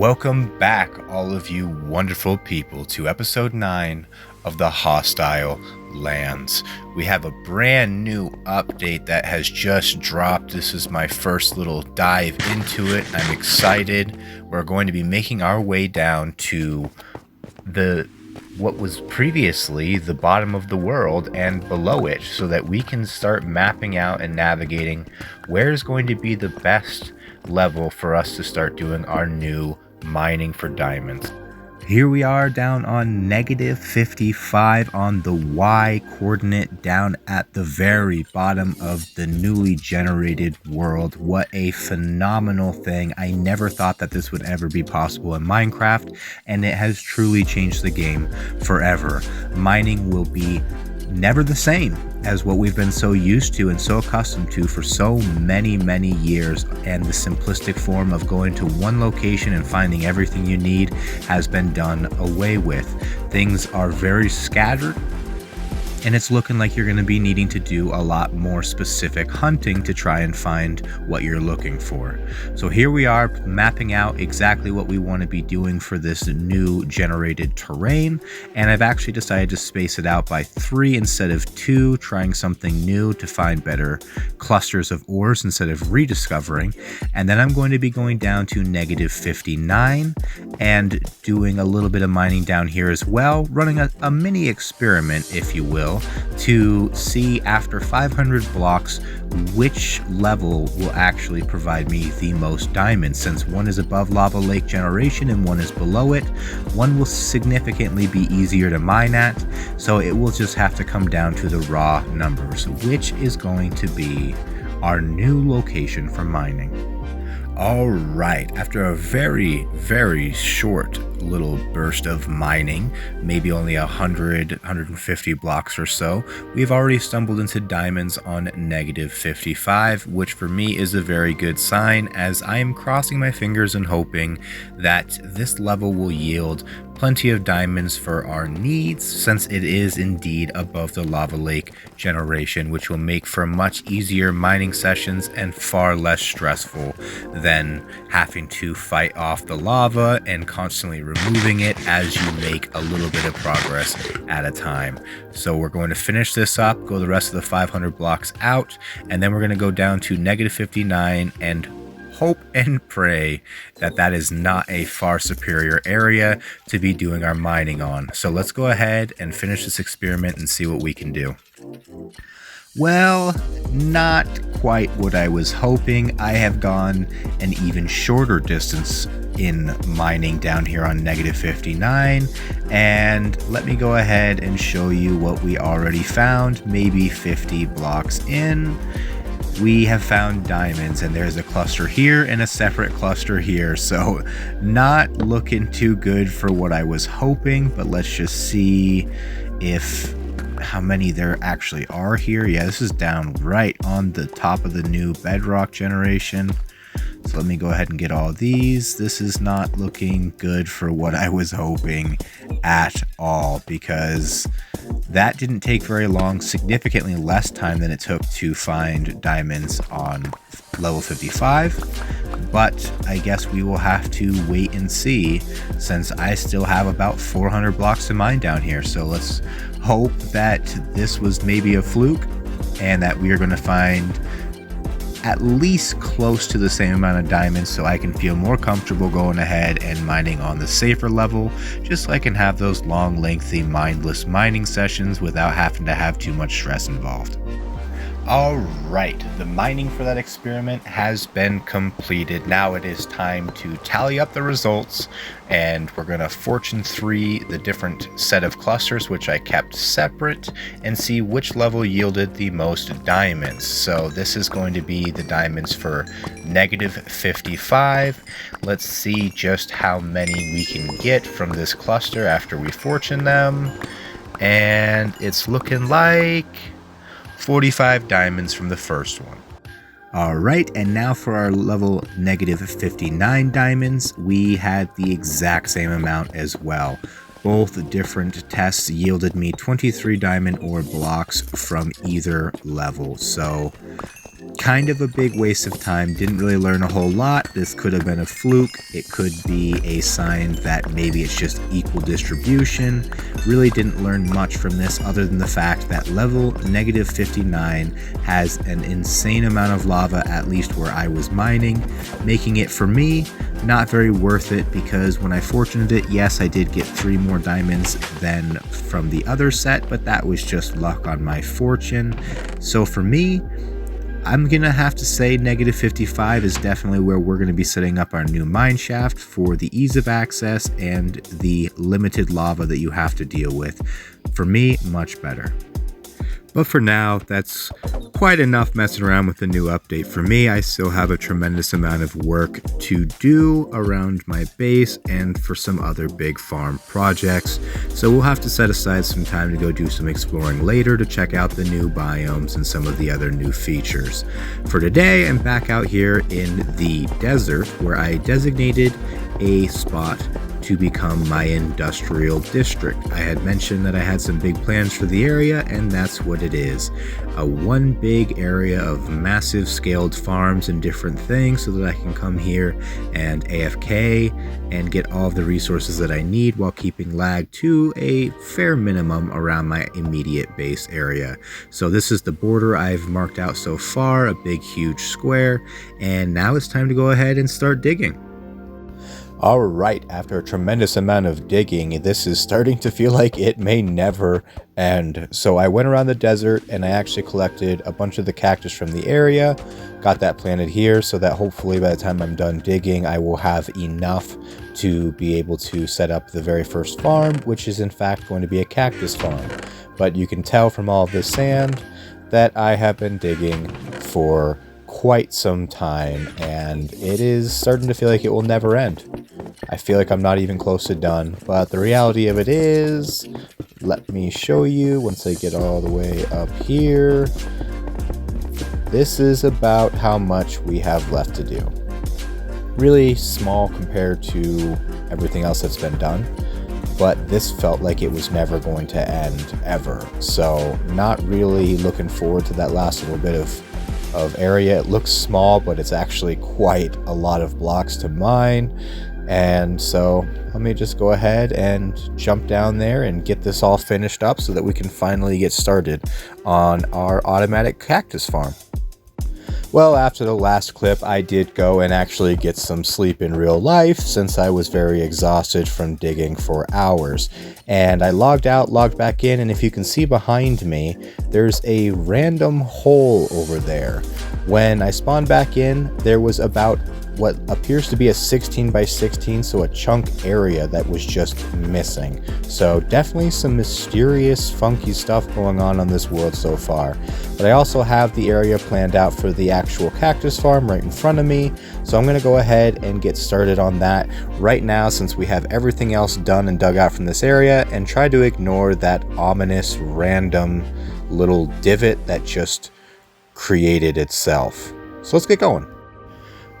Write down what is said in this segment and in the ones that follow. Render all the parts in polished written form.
Welcome back, all of you wonderful people, to episode 9 of the Hostile Lands. We have a brand new update that has just dropped. This is my first little dive into it. I'm excited. We're going to be making our way down to what was previously the bottom of the world and below it, so that we can start mapping out and navigating where's going to be the best level for us to start doing our new mining for diamonds. Here we are down on negative 55 on the Y coordinate, down at the very bottom of the newly generated world. What a phenomenal thing. I never thought that this would ever be possible in Minecraft, and it has truly changed the game forever. Mining will be never the same as what we've been so used to and so accustomed to for so many years, and the simplistic form of going to one location and finding everything you need has been done away with. Things are very scattered, and it's looking like you're going to be needing to do a lot more specific hunting to try and find what you're looking for. So here we are mapping out exactly what we want to be doing for this new generated terrain, and I've actually decided to space it out by 3 instead of 2, trying something new to find better clusters of ores instead of rediscovering. And then I'm going to be going down to negative 59 and doing a little bit of mining down here as well, running a mini experiment, if you will, to see after 500 blocks which level will actually provide me the most diamonds. Since one is above lava lake generation and one is below it, one will significantly be easier to mine at, so it will just have to come down to the raw numbers, which is going to be our new location for mining. All right, after a very short little burst of mining, maybe only 150 blocks or so, we've already stumbled into diamonds on negative 55, which for me is a very good sign, as I am crossing my fingers and hoping that this level will yield plenty of diamonds for our needs, since it is indeed above the lava lake generation, which will make for much easier mining sessions and far less stressful than having to fight off the lava and constantly removing it as you make a little bit of progress at a time. So we're going to finish this up, go the rest of the 500 blocks out, and then we're going to go down to negative 59 and hope and pray that that is not a far superior area to be doing our mining on. So let's go ahead and finish this experiment and see what we can do. Well, not quite what I was hoping. I have gone an even shorter distance in mining down here on negative 59, and let me go ahead and show you what we already found. Maybe 50 blocks in, we have found diamonds, and there's a cluster here and a separate cluster here, so not looking too good for what I was hoping. But let's just see how many there actually are here. Yeah, this is down right on the top of the new Bedrock generation. So let me go ahead and get all these. This is not looking good for what I was hoping at all, because that didn't take very long, significantly less time than it took to find diamonds on level 55. But I guess we will have to wait and see, since I still have about 400 blocks to mine down here. So let's hope that this was maybe a fluke and that we are going to find at least close to the same amount of diamonds, so I can feel more comfortable going ahead and mining on the safer level, just so I can have those long, lengthy, mindless mining sessions without having to have too much stress involved. Alright, the mining for that experiment has been completed. Now it is time to tally up the results, and we're going to fortune 3 the different set of clusters, which I kept separate, and see which level yielded the most diamonds. So this is going to be the diamonds for negative 55. Let's see just how many we can get from this cluster after we fortune them, and it's looking like 45 diamonds from the first one. Alright, and now for our level negative 59 diamonds, we had the exact same amount as well. Both different tests yielded me 23 diamond ore blocks from either level. So kind of a big waste of time. Didn't really learn a whole lot. This could have been a fluke. It could be a sign that maybe it's just equal distribution. Really didn't learn much from this other than the fact that level -59 has an insane amount of lava, at least where I was mining, making it, for me, not very worth it, because when I fortuned it, yes, I did get 3 more diamonds than from the other set, but that was just luck on my fortune. So for me, I'm gonna have to say -55 is definitely where we're gonna be setting up our new mine shaft for the ease of access and the limited lava that you have to deal with. For me, much better. But for now, that's quite enough messing around with the new update. For me, I still have a tremendous amount of work to do around my base and for some other big farm projects. So we'll have to set aside some time to go do some exploring later to check out the new biomes and some of the other new features. For today, I'm back out here in the desert where I designated a spot to become my industrial district. I had mentioned that I had some big plans for the area, and that's what it is. One big area of massive scaled farms and different things so that I can come here and AFK and get all of the resources that I need while keeping lag to a fair minimum around my immediate base area. So this is the border I've marked out so far, a big huge square, and now it's time to go ahead and start digging. Alright, after a tremendous amount of digging, this is starting to feel like it may never end. So I went around the desert and I actually collected a bunch of the cactus from the area, got that planted here so that hopefully by the time I'm done digging, I will have enough to be able to set up the very first farm, which is in fact going to be a cactus farm. But you can tell from all of this sand that I have been digging for quite some time, and it is starting to feel like it will never end. I feel like I'm not even close to done, but the reality of it is, let me show you once I get all the way up here. This is about how much we have left to do. Really small compared to everything else that's been done, but this felt like it was never going to end ever. So not really looking forward to that last little bit of area. It looks small, but it's actually quite a lot of blocks to mine. And so let me just go ahead and jump down there and get this all finished up so that we can finally get started on our automatic cactus farm. Well, after the last clip, I did go and actually get some sleep in real life since I was very exhausted from digging for hours. And I logged out, logged back in, and if you can see behind me, there's a random hole over there. When I spawned back in, there was about what appears to be a 16 by 16, so a chunk area that was just missing. So definitely some mysterious, funky stuff going on this world so far. But I also have the area planned out for the actual cactus farm right in front of me, so I'm going to go ahead and get started on that right now since we have everything else done and dug out from this area, and try to ignore that ominous random little divot that just created itself. So let's get going.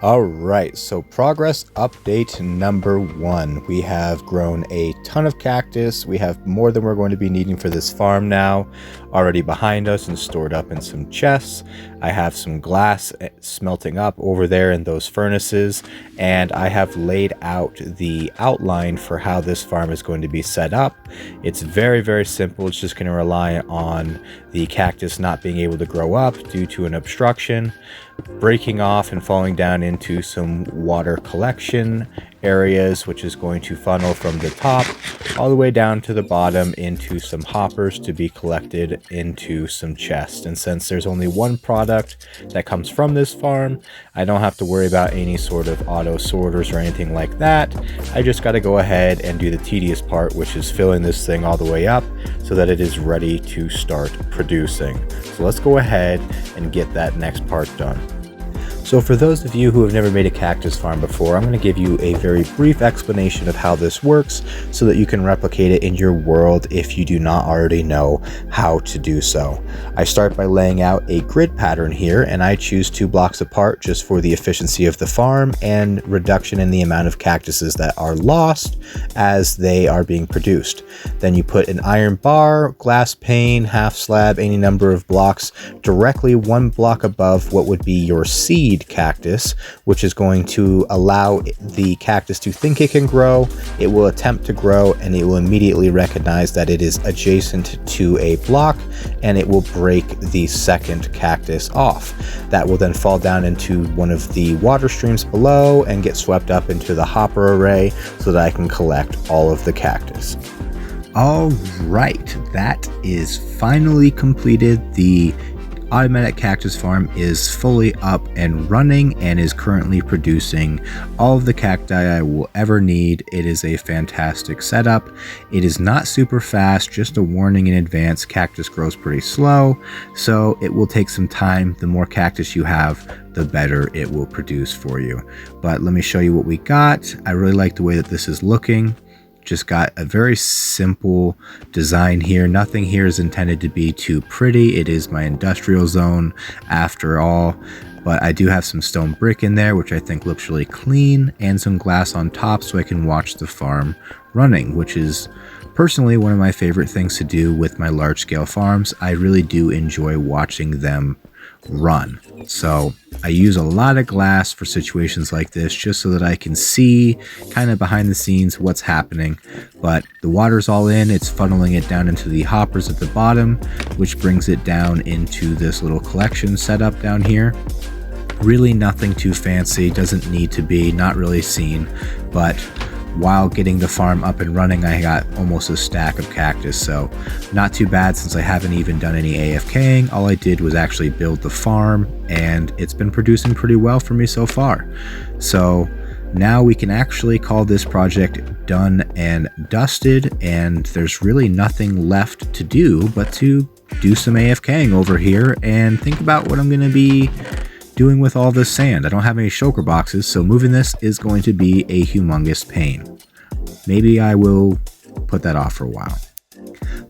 Alright, so progress update number 1. We have grown a ton of cactus. We have more than we're going to be needing for this farm now already behind us and stored up in some chests. I have some glass smelting up over there in those furnaces, and I have laid out the outline for how this farm is going to be set up. It's very, very simple. It's just going to rely on the cactus not being able to grow up due to an obstruction, breaking off and falling down into some water collection areas, which is going to funnel from the top all the way down to the bottom into some hoppers to be collected into some chests. And since there's only one product that comes from this farm, I don't have to worry about any sort of auto sorters or anything like that. I just got to go ahead and do the tedious part, which is filling this thing all the way up so that it is ready to start producing. So let's go ahead and get that next part done. So for those of you who have never made a cactus farm before, I'm going to give you a very brief explanation of how this works so that you can replicate it in your world if you do not already know how to do so. I start by laying out a grid pattern here, and I choose 2 blocks apart just for the efficiency of the farm and reduction in the amount of cactuses that are lost as they are being produced. Then you put an iron bar, glass pane, half slab, any number of blocks directly 1 block above what would be your seed cactus, which is going to allow the cactus to think it can grow. It will attempt to grow, and it will immediately recognize that it is adjacent to a block, and it will break the second cactus off. That will then fall down into one of the water streams below and get swept up into the hopper array so that I can collect all of the cactus. All right, that is finally completed. The automatic cactus farm is fully up and running and is currently producing all of the cacti I will ever need. It is a fantastic setup. It is not super fast, just a warning in advance. Cactus grows pretty slow, so it will take some time. The more cactus you have, the better it will produce for you. But let me show you what we got. I really like the way that this is looking. Just got a very simple design here. Nothing here is intended to be too pretty. It is my industrial zone after all, but I do have some stone brick in there, which I think looks really clean, and some glass on top so I can watch the farm running, which is personally one of my favorite things to do with my large scale farms. I really do enjoy watching them run. So I use a lot of glass for situations like this just so that I can see kind of behind the scenes what's happening. But the water's all in, it's funneling it down into the hoppers at the bottom, which brings it down into this little collection setup down here. Really nothing too fancy, doesn't need to be, not really seen, but while getting the farm up and running, I got almost a stack of cactus, so not too bad since I haven't even done any AFKing. All I did was actually build the farm, and it's been producing pretty well for me so far. So now we can actually call this project done and dusted, and there's really nothing left to do but to do some AFKing over here and think about what I'm going to be doing with all this sand. I don't have any shulker boxes, so moving this is going to be a humongous pain. Maybe I will put that off for a while.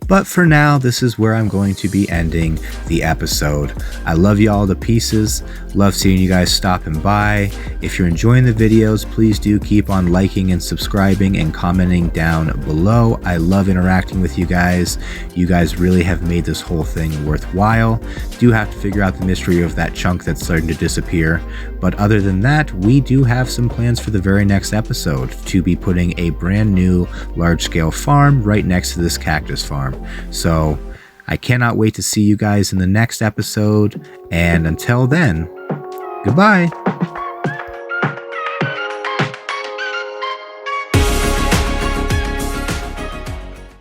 But for now, this is where I'm going to be ending the episode. I love you all to pieces. Love seeing you guys stopping by. If you're enjoying the videos, please do keep on liking and subscribing and commenting down below. I love interacting with you guys. You guys really have made this whole thing worthwhile. Do have to figure out the mystery of that chunk that's starting to disappear. But other than that, we do have some plans for the very next episode to be putting a brand new large-scale farm right next to this cactus farm. So I cannot wait to see you guys in the next episode, and until then, goodbye.